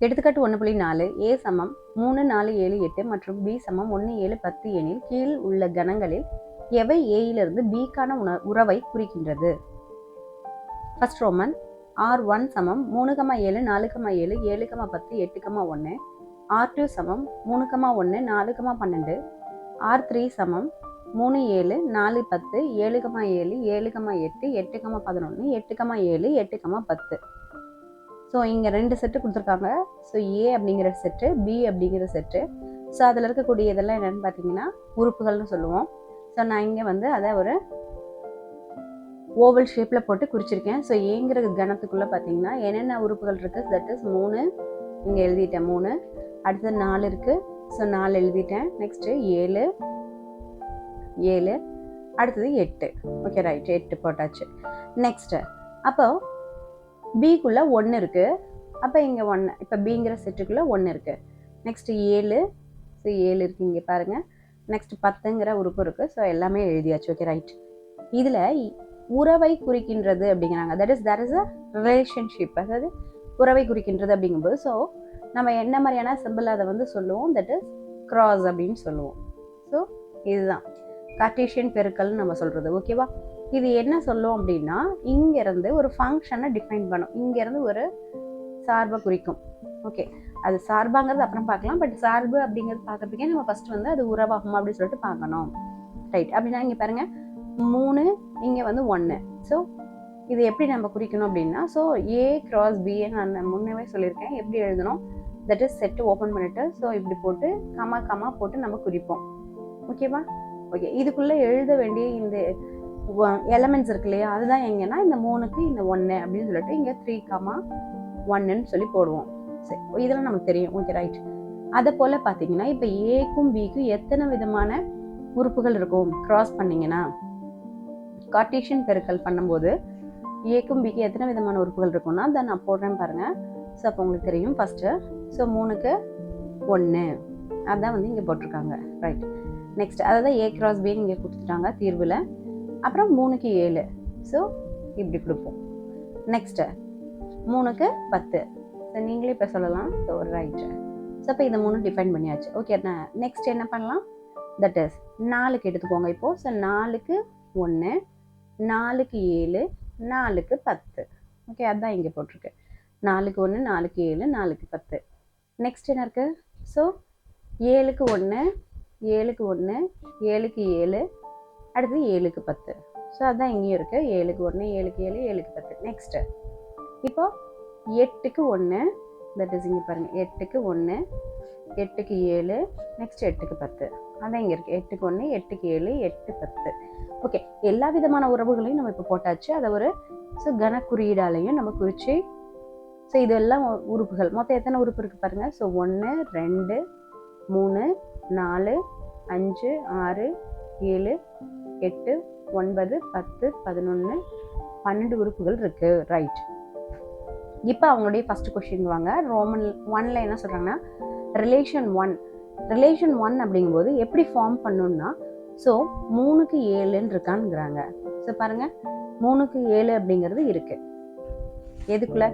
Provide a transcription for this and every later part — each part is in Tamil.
எடுத்துக்காட்டு 1.4 A சமம் 3, 4, 7, 8 மற்றும் B சமம் 1, 7, 10 எனில் கீழ் உள்ள கணங்களில் எவை Aயிலிருந்து Bக்கான உறவை குறிக்கின்றது? ஃபர்ஸ்ட் ரோமன் R1 சமம் 3, 7, 4, 7, 7, 10, 8, 1. R2 சமம் 3, 1, 4, 12. R3 சமம் 3, 7, 4, 10, 7, 7, 7, 8, 8, 11, 8, 7, 8, 10. ஸோ இங்கே 2 செட்டு கொடுத்துருக்காங்க. ஸோ ஏ அப்படிங்கிற செட்டு, பி அப்படிங்கிற செட்டு. ஸோ அதில் இருக்கக்கூடிய இதெல்லாம் என்னென்னு பார்த்தீங்கன்னா உறுப்புகள்னு சொல்லுவோம். ஸோ நான் இங்கே வந்து அதை ஒரு ஓவல் ஷேப்பில் போட்டு குறிச்சிருக்கேன். ஸோ ஏங்கிற கணத்துக்குள்ளே பார்த்தீங்கன்னா என்னென்ன உறுப்புகள் இருக்குது? தட் இஸ் 3 இங்கே எழுதிட்டேன், 3. அடுத்தது 4 இருக்குது. ஸோ 4 எழுதிட்டேன். நெக்ஸ்ட்டு 7, 7. அடுத்தது 8. ஓகே ரைட், 8 போட்டாச்சு. நெக்ஸ்ட்டு அப்போ பிக்குள்ளே 1 இருக்குது. அப்போ இங்கே 1, இப்போ பிங்கிற செட்டுக்குள்ளே 1 இருக்குது. நெக்ஸ்ட்டு 7. ஸோ 7 இருக்குது இங்கே பாருங்கள். நெக்ஸ்ட் 10ங்கிற உறுப்பு இருக்குது. ஸோ எல்லாமே எழுதியாச்சு. Okay right. இதில் உறவை குறிக்கின்றது அப்படிங்கிறாங்க. That is there is a relationship, அதாவது உறவை குறிக்கின்றது அப்படிங்கும்போது ஸோ நம்ம என்ன மாதிரியான சிம்பிள் அதை வந்து சொல்லுவோம்? தட் இஸ் கிராஸ் அப்படின்னு சொல்லுவோம். ஸோ இதுதான் கார்ட்டீசியன் பெருக்கல்னு நம்ம சொல்கிறது. ஓகேவா? இது என்ன சொல்லும் அப்படின்னா இங்கேருந்து ஒரு ஃபங்க்ஷனை டிஃபைன் பண்ணும், இங்கேருந்து ஒரு சார்பை குறிக்கும். ஓகே, அது சார்பாங்கிறது அப்புறம் பார்க்கலாம். பட் சார்பு அப்படிங்கிறது பார்க்கறதுக்கே நம்ம ஃபர்ஸ்ட் வந்து அது உறவாகும் அப்படின்னு சொல்லிட்டு பார்க்கணும். ரைட். அப்படின்னா இங்கே பாருங்கள் 3, இங்கே வந்து 1. ஸோ இது எப்படி நம்ம குறிக்கணும் அப்படின்னா ஸோ ஏ கிராஸ் பின்னு நான் முன்னவே சொல்லியிருக்கேன் எப்படி எழுதணும். தட் இஸ் செட்டு ஓப்பன் பண்ணிவிட்டு ஸோ இப்படி போட்டு கமா போட்டு நம்ம குறிப்போம். ஓகேவா? ஓகே, இதுக்குள்ளே எழுத வேண்டிய இந்த எலமெண்ட்ஸ் இருக்கு இல்லையா, அதுதான் எங்கன்னா இந்த 3க்கு இந்த 1 அப்படின்னு சொல்லிட்டு இங்கே 3, 1ன்னு சொல்லி போடுவோம். சரி, இதெல்லாம் நமக்கு தெரியும். Okay right. அதை போல் பார்த்தீங்கன்னா இப்போ ஏக்கும் பிக்கும் எத்தனை விதமான உறுப்புகள் இருக்கும் கிராஸ் பண்ணிங்கன்னா கார்ட்டீசியன் பெருக்கல் பண்ணும்போது ஏக்கும் பிக்கு எத்தனை விதமான உறுப்புகள் இருக்கும்னா அதை நான் போடுறேன் பாருங்கள். ஸோ அப்போ உங்களுக்கு தெரியும். ஃபஸ்ட்டு ஸோ 3க்கு 1 அதான் வந்து இங்கே போட்டிருக்காங்க. ரைட். நெக்ஸ்ட் அதை தான் ஏ கிராஸ் பின்னு இங்கே கொடுத்துட்டாங்க தீர்வில். அப்புறம் 3க்கு 7. ஸோ இப்படி கொடுப்போம். நெக்ஸ்ட்டு 3க்கு 10. ஸோ நீங்களே இப்போ சொல்லலாம். So right. ஸோ இப்போ இதை 3 டிஃபைன் பண்ணியாச்சு. ஓகே, நான் நெக்ஸ்ட் என்ன பண்ணலாம்? தட் இஸ் 4க்கு எடுத்துக்கோங்க இப்போது. ஸோ 4க்கு 1, 4க்கு 7, 4க்கு 10. ஓகே, அதுதான் இங்கே போட்டிருக்கு. 4க்கு 1, 4க்கு 7, 4க்கு 10. நெக்ஸ்ட் என்ன இருக்குது? ஸோ 7க்கு 1, 7க்கு 1, 7க்கு 7, அடுத்து 7க்கு 10. ஸோ அதுதான் இங்கேயும் இருக்குது. 7க்கு 1, 7க்கு 7, 7க்கு 10. நெக்ஸ்ட்டு இப்போ 8க்கு 1. தட் இஸ் இங்கே பாருங்கள் 8க்கு 1, 8க்கு 7, நெக்ஸ்ட் 8க்கு 10. அதான் இங்கே இருக்குது. 8க்கு 1, 8க்கு 7, 8, 10. ஓகே, எல்லா விதமான உறவுகளையும் நம்ம இப்போ போட்டாச்சு. அதை ஒரு கனக்குறியீடாலையும் நம்ம குறித்து ஸோ இதெல்லாம் உறுப்புகள். மொத்தம் எத்தனை உறுப்பு இருக்குது பாருங்கள். ஸோ 1, 2, 3, 4, 5, 6, 7, 8, 9, 10, 11, 12 உறுப்புகள் இருக்குது. ரைட். இப்போ அவங்களுடைய ஃபர்ஸ்ட் கொஸ்டின் வாங்க. ரோமன் 1ல் என்ன சொல்கிறாங்கன்னா ரிலேஷன் 1 அப்படிங்கும்போது எப்படி ஃபார்ம் பண்ணணும்னா ஸோ 3க்கு 7ன்னு இருக்கான்னுங்கிறாங்க. ஸோ பாருங்கள் 3க்கு 7 அப்படிங்கிறது இருக்குது. எதுக்குள்ளே?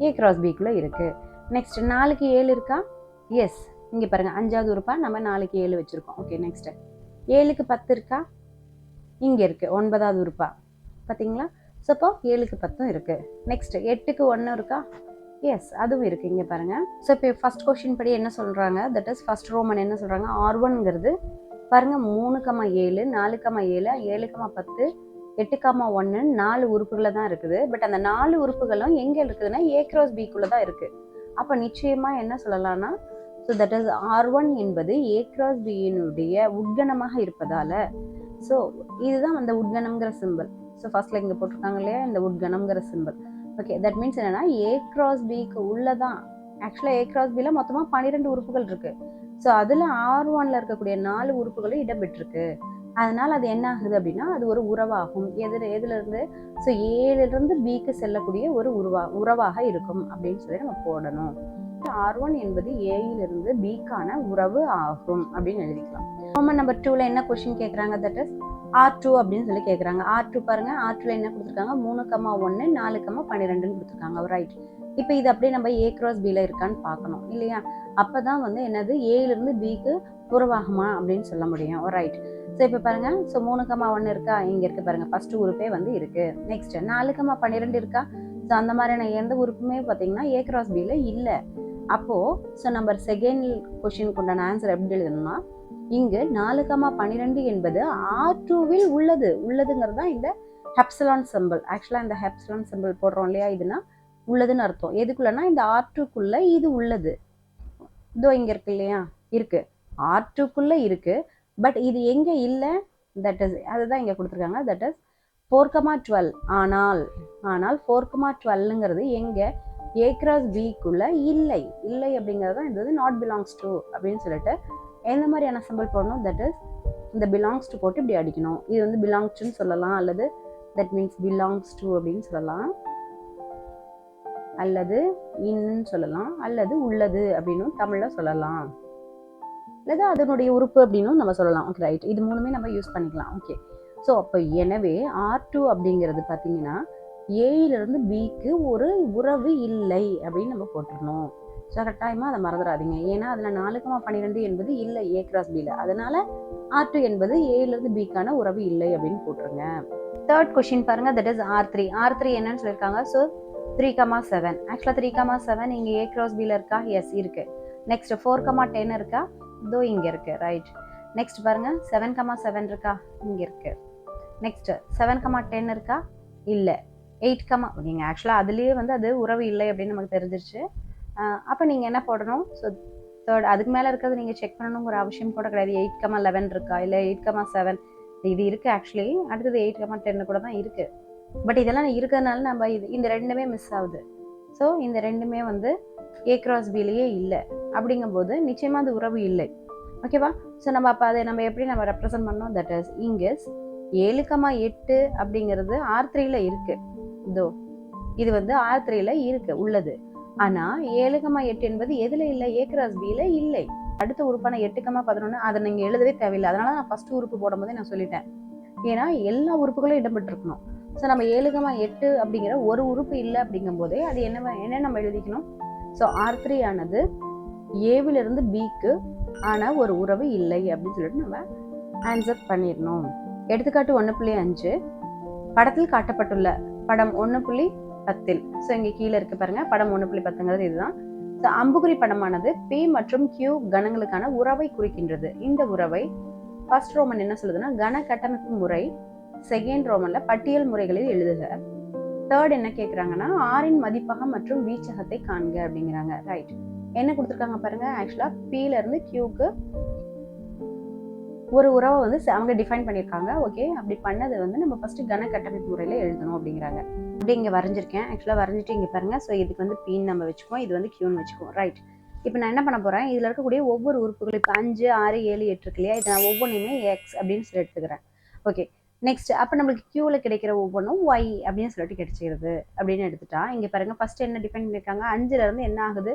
ஏ கிராஸ் பிக்குள்ளே இருக்குது. நெக்ஸ்ட் 4க்கு 7 இருக்கா? எஸ். இங்கே பாருங்கள் 5வது உறுப்பா நம்ம 4க்கு 7 வச்சுருக்கோம். ஓகே, நெக்ஸ்ட்டு 7க்கு 10 இருக்கா? இங்கே இருக்குது 9வது உறுப்பா. பார்த்தீங்களா? ஸோ அப்போ 7க்கு 10 இருக்குது. நெக்ஸ்ட்டு 8க்கு 1 இருக்கா? எஸ், அதுவும் இருக்குது. இங்கே பாருங்கள். ஸோ இப்போ ஃபஸ்ட் கொஸ்டின் படி என்ன சொல்கிறாங்க? தட் இஸ் ஃபஸ்ட் ரோமன் என்ன சொல்கிறாங்க? R1ங்கிறது பாருங்கள் 3, 7, 4, 7, 7, 10, 8, 1 4 உறுப்புகளில் தான் இருக்குது. பட் அந்த 4 உறுப்புகளும் எங்கே இருக்குதுன்னா ஏ கிராஸ் பிக்குள்ளே தான் இருக்குது. அப்போ நிச்சயமாக என்ன சொல்லலாம்னா ஸோ தட் இஸ் R1 என்பது ஏ கிராஸ் பியினுடைய உட்கணமாக இருப்பதால் ஸோ இதுதான் அந்த உட்கணம்ங்கிற சிம்பிள். ஸோ ஃபர்ஸ்ட்ல இங்கே போட்டிருக்காங்க இல்லையா இந்த உட்கணம்ங்கிற சிம்பிள். ஓகே, தட் மீன்ஸ் என்னென்னா ஏ கிராஸ் பிக்கு உள்ளே தான் ஆக்சுவலாக ஏ கிராஸ் பியில் மொத்தமாக 12 உறுப்புகள் இருக்குது. ஸோ அதில் R1ல் இருக்கக்கூடிய 4 உறுப்புகளும் இடம்பெற்றிருக்கு. அதனால் அது என்ன ஆகுது அப்படின்னா அது ஒரு உறவாகும். எதுலேருந்து? ஸோ ஏலிருந்து பிக்கு செல்லக்கூடிய ஒரு உறவாக இருக்கும் அப்படின்னு சொல்லி நம்ம போடணும். R1 என்பது ஏயிலிருந்து பிக்கான உறவு ஆகும் அப்படின்னு எழுதிக்கலாம். ரோமன் நம்பர் 2ல என்ன கொஸ்டின் கேட்குறாங்க? தட் இஸ் R2 அப்படின்னு சொல்லி கேட்குறாங்க. R2 பாருங்க, R2ல என்ன கொடுத்துருக்காங்க? 3, 1, 4, 12ன்னு கொடுத்துருக்காங்க. ரைட். இப்போ இது அப்படியே நம்ம ஏ கிராஸ் பியில் இருக்கான்னு பார்க்கணும் இல்லையா? அப்போ தான் வந்து என்னது ஏலேருந்து பிக்கு உருவாகுமா அப்படின்னு சொல்ல முடியும். ரைட். ஸோ இப்போ பாருங்க, ஸோ 3,1 இருக்கா, இங்கே இருக்கு பாருங்க, ஃபர்ஸ்ட் உறுப்பே வந்து இருக்கு. நெக்ஸ்ட் 4,12 இருக்கா. ஸோ அந்த மாதிரியான எந்த உறுப்புமே பார்த்தீங்கன்னா ஏ கிராஸ் பியில் இல்லை. அப்போ ஸோ நம்பர் செகண்ட் கொஸ்டினுக்கு உண்டான ஆன்சர் எப்படி எழுதணும்னா, இங்கு 4,12 என்பது R2வில் உள்ளதுங்கிறது தான் இந்த ஹெப்சிலான் சிம்பிள். ஆக்சுவலாக இந்த ஹெப்சிலான் சிம்பிள் போடுறோம் இல்லையா, இதுனா உள்ளதுன்னு அர்த்தம். எதுக்குள்ளனா இந்த R2க்குள்ள இது உள்ளது. இதோ இங்க இருக்கு இல்லையா, இருக்கு, R2க்குள்ள இருக்கு. பட் இது எங்க இல்லை, தட் இஸ் அதுதான் இங்க கொடுத்துருக்காங்க, தட் இஸ் 4,12. ஆனால் 4,12ங்கிறது எங்க ஏ கிராஸ் பிக்குள்ள இல்லை அப்படிங்கிறது தான் இது நாட் பிலாங்ஸ் டு அப்படின்னு சொல்லிட்டு எந்த மாதிரியான சிம்பிள் போடணும், தட் இஸ் இந்த பிலாங்ஸ் டு போட்டு இப்படி அடிக்கணும். இது வந்து பிலாங்ஸ் டுன்னு சொல்லலாம், அல்லது தட் மீன்ஸ் பிலாங்ஸ் டு அப்படின்னு சொல்லலாம், அல்லது இன்னுன்னு சொல்லலாம், அல்லது உள்ளது அப்படின்னு தமிழ்ல சொல்லலாம், அல்லது அதனுடைய உறுப்பு அப்படின்னு நம்ம சொல்லலாம். Okay right. இது மூணுமே நம்ம யூஸ் பண்ணிக்கலாம். ஓகே. ஸோ அப்போ எனவே R2 அப்படிங்கிறது பார்த்தீங்கன்னா ஏயிலிருந்து பிக்கு ஒரு உறவு இல்லை அப்படின்னு நம்ம போட்டுருணும். ஸோ கட்டாயமாக அதை மறந்துடாதீங்க. ஏன்னா அதில் 4,12 என்பது இல்லை ஏ கிராஸ் பியில். அதனால R2 என்பது ஏயிலிருந்து பிக்கான உறவு இல்லை அப்படின்னு போட்டுருங்க. தேர்ட் கொஸ்டின் பாருங்க, தட் இஸ் R3 என்னன்னு சொல்லியிருக்காங்க. ஸோ 3,7. ஆக்சுவலாக 3,7 இங்கே ஏ கிராஸ் பியில் இருக்கா? எஸ் இருக்கு. நெக்ஸ்ட் 4,10 இருக்கா? இதோ இங்கே இருக்கு. ரைட். நெக்ஸ்ட் பாருங்க, 7,7 இருக்கா? இங்கே இருக்கு. நெக்ஸ்ட் 7,10 இருக்கா? இல்லை. 8, நீங்கள் ஆக்சுவலாக அதுலேயே வந்து அது உறவு இல்லை அப்படின்னு நமக்கு தெரிஞ்சிருச்சு. அப்போ நீங்கள் என்ன போடணும்? ஸோ தேர்ட், அதுக்கு மேலே இருக்கிறது நீங்கள் செக் பண்ணணுங்கிற அவசியம் கூட கிடையாது. 8,11 இருக்கா, இல்லை 8,7 இது இருக்குது ஆக்சுவலி. அடுத்தது 8,10 கூட தான் இருக்குது. பட் இதெல்லாம் இருக்கிறதுனால நம்ம இந்த ரெண்டுமே மிஸ் ஆகுது. ஸோ இந்த ரெண்டுமே வந்து ஏ கிராஸ் பிலேயே இல்லை. அப்படிங்கும்போது நிச்சயமாக அது உறவு இல்லை. ஓகேவா? ஸோ நம்ம அப்போ அதை நம்ம எப்படி நம்ம ரெப்ரசன்ட் பண்ணோம், தட் இஸ் இங்கே 7,8 அப்படிங்கிறது R3ல இருக்கு. இதோ இது வந்து R3ல இருக்கு, உள்ளது. ஆனால் 7,8 என்பது எதில் இல்லை? ஏ கிராஸ் பியில் இல்லை. அடுத்த உறுப்பான 8,11 அதை நீங்கள் எழுதவே தேவையில்லை. அதனால நான் ஃபர்ஸ்ட் உறுப்பு போடும்போதே நான் சொல்லிட்டேன். ஏன்னா எல்லா உறுப்புகளும் இடம்பெற்றிருக்கணும். ஸோ நம்ம 7,8 அப்படிங்கிற ஒரு உறுப்பு இல்லை அப்படிங்கும் போதே அது என்ன நம்ம எழுதிக்கணும்? ஸோ R3 ஆனது ஏவிலிருந்து பிக்கு ஆன ஒரு உறவு இல்லை அப்படின்னு சொல்லிட்டு நம்ம ஆன்சர் பண்ணிடணும். எடுத்துக்காட்டு 1.5 படத்தில் காட்டப்பட்டுள்ள படம் 1.10. ஸோ இங்கே கீழே இருக்கு பாருங்க, படம் 1.10ங்கிறது இதுதான். ஸோ அம்புகுறி படமானது P மற்றும் Q கணங்களுக்கான உறவை குறிக்கின்றது. இந்த உறவை ஃபர்ஸ்ட் ரோமன் என்ன சொல்லுதுன்னா கன கட்டமைப்பு முறை, செகண்ட் ரோமன்ல பட்டியல் முறைகளில் எழுதுக. தேர்ட் என்ன கேட்குறாங்கன்னா ஆரின் மதிப்பகம் மற்றும் வீச்சகத்தை காண்க அப்படிங்கிறாங்க. ரைட். என்ன கொடுத்துருக்காங்க பாருங்க, ஆக்சுவலா Pல இருந்து Qக்கு ஒரு உறவை வந்து அவங்க டிஃபைன் பண்ணியிருக்காங்க. ஓகே, அப்படி பண்ணது வந்து நம்ம ஃபர்ஸ்ட் கன கட்டமைப்பு முறையில் எழுதணும் அப்படிங்கிறாங்க. அப்படி இங்கே வரைஞ்சிருக்கேன். ஆக்சுவலாக வரைஞ்சிட்டு இங்கே பாருங்க. ஸோ இதுக்கு வந்து Pன்னு நம்ம வச்சுக்குவோம், இது வந்து Qன்னு வச்சுக்குவோம். ரைட். இப்போ நான் என்ன பண்ண போகிறேன், இதில் இருக்கக்கூடிய ஒவ்வொரு உறுப்புகள் இப்போ 5, 6, 7, 8 இருக்கு இல்லையா, இதை நான் ஒவ்வொன்றையுமே எக்ஸ் அப்படின்னு சொல்லி எடுத்துக்கிறேன். ஓகே. நெக்ஸ்ட் அப்போ நம்மளுக்கு Qவில் கிடைக்கிற ஒவ்வொன்றும் ஒய் அப்படின்னு சொல்லிட்டு கிடைச்சிருது அப்படின்னு எடுத்துட்டா, இங்கே பாருங்க ஃபர்ஸ்ட் என்ன டிஃபைன் பண்ணியிருக்காங்க, 5லேருந்து என்ன ஆகுது,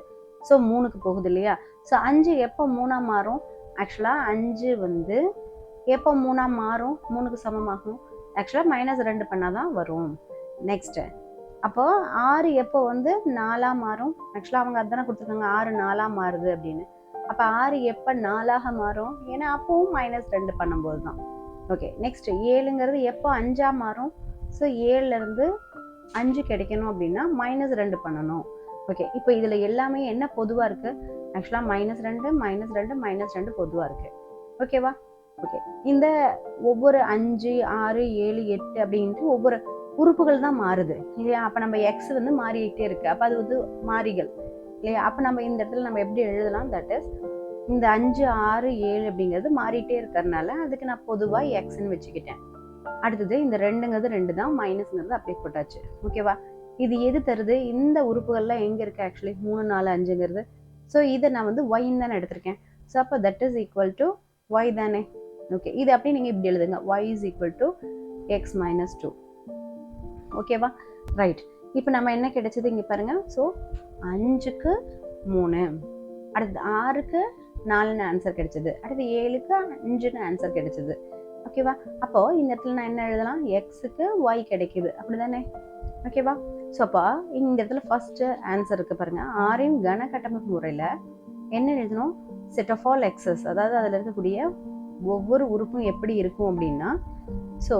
ஸோ 3க்கு போகுது இல்லையா. ஸோ 5 எப்போ 3ஆ மாறும், ஆக்சுவலாக 5 வந்து எப்போ 3ஆ மாறும், 3க்கு சமமாகும், ஆக்சுவலாக -2 பண்ணால் தான் வரும். நெக்ஸ்ட்டு அப்போ 6 எப்போ வந்து 4ஆ மாறும், ஆக்சுவலாக அவங்க அதானே கொடுத்துருக்காங்க 6 4ஆ மாறுது அப்படின்னு. அப்போ 6 எப்போ 4ஆக மாறும், ஏன்னா அப்பவும் -2 பண்ணும்போது தான். ஓகே. நெக்ஸ்ட் 7ங்கிறது எப்போ 5ஆ மாறும், ஸோ 7லேருந்து 5 கிடைக்கணும் அப்படின்னா -2 பண்ணணும். ஓகே. இப்போ இதில் எல்லாமே என்ன பொதுவாக இருக்குது, ஆக்சுவலாக -2 -2 பொதுவாக இருக்குது. ஓகேவா? ஓகே. இந்த ஒவ்வொரு 5, 6, 7, 8 அப்படின்ட்டு ஒவ்வொரு உறுப்புகள் தான் மாறுது இல்லையா. அப்போ நம்ம எக்ஸ் வந்து மாறிக்கிட்டே இருக்கு, அப்போ அது வந்து மாறிகள் இல்லையா. அப்போ நம்ம இந்த இடத்துல நம்ம எப்படி எழுதலாம், தட் இஸ் இந்த 5, 6, 7 அப்படிங்கிறது மாறிட்டே இருக்கிறதுனால அதுக்கு நான் பொதுவாக எக்ஸ்ன்னு வச்சுக்கிட்டேன். அடுத்தது இந்த 2ங்கிறது 2 தான், மைனஸ்ங்கிறது அப்படியே போட்டாச்சு. ஓகேவா? இது எது தருது, இந்த உறுப்புகள்லாம் எங்கே இருக்குது, ஆக்சுவலி 3, 4, 5ங்கிறது. ஸோ இதை நான் வந்து ஒய்ன்னு தானே எடுத்திருக்கேன். ஸோ அப்போ that is equal to y தானே. ஓகே. இது அப்படியே நீங்கள் இப்படி எழுதுங்க, y is equal to x minus 2. ஓகேவா? ரைட். இப்போ நம்ம என்ன கிடைச்சது இங்கே பாருங்க. ஸோ 5க்கு 3, அடுத்தது 6க்கு 4ன்னு ஆன்சர் கிடைச்சது, அடுத்து 7க்கு 5ன்னு ஆன்சர் கிடைச்சது. ஓகேவா? அப்போ இந்த இடத்துல நான் என்ன எழுதலாம், எக்ஸுக்கு ஒய் கிடைக்குது அப்படிதானே. ஓகேவா? ஸோ அப்போ இந்த இடத்துல ஃபர்ஸ்ட் ஆன்சர் இருக்கு பாருங்க. ஆரின் கன கட்டமைப்பு முறையில் என்ன எழுதணும்? செட் ஆஃப் ஆல் எக்ஸஸ், அதாவது அதில் இருக்கக்கூடிய ஒவ்வொரு உறுப்பும் எப்படி இருக்கும் அப்படின்னா, ஸோ